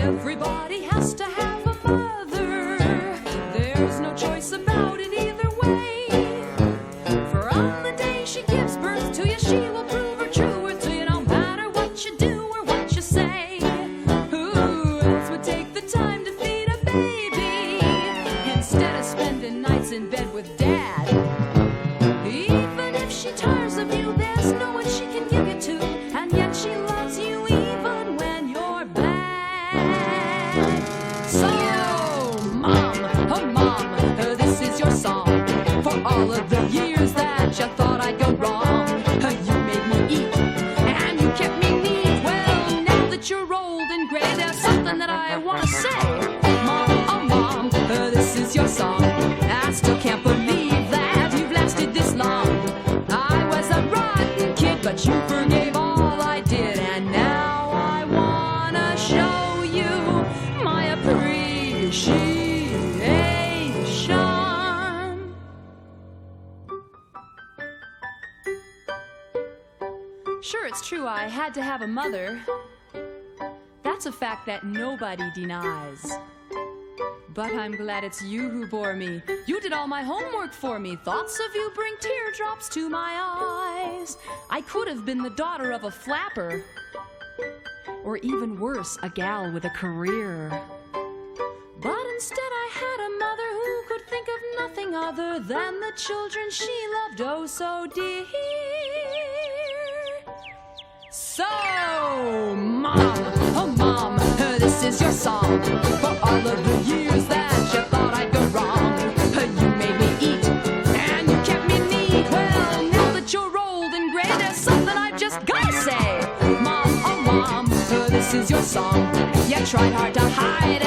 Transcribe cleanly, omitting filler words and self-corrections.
Everybody has to have a mother. There's no choice about it either way. For on the day she gives birth to you, she will prove her true worth to you, no matter what you do or what you say. Who else would take the time to feed a baby instead of spending nights in bed with dad? Even if she tires of you, there's no one she can give you to, and yet she loves you even when you're bad. So, Mom, oh Mom, this is your song. For all of the years that you thought I'd go wrong, you made me eat, and you kept me neat. Well, now that you're old and gray, there's something that I want to say. Mom, oh Mom, this is your song. I still can't believe that you've lasted this long. I was a rotten kid, but you forgave all I did, and now I want to show you my appreciation. Sure, it's true I had to have a mother. That's a fact that nobody denies. But I'm glad it's you who bore me. You did all my homework for me. Thoughts of you bring teardrops to my eyes. I could have been the daughter of a flapper, or even worse, a gal with a career. But instead I had a mother who could think of nothing other than the children she loved oh so dear. So, Mom, oh Mom, this is your song. For all of the years that you thought I'd go wrong, you made me eat, and you kept me neat. Well, now that you're old and gray, there's something I've just gotta say. Mom, oh Mom, this is your song. You tried hard to hide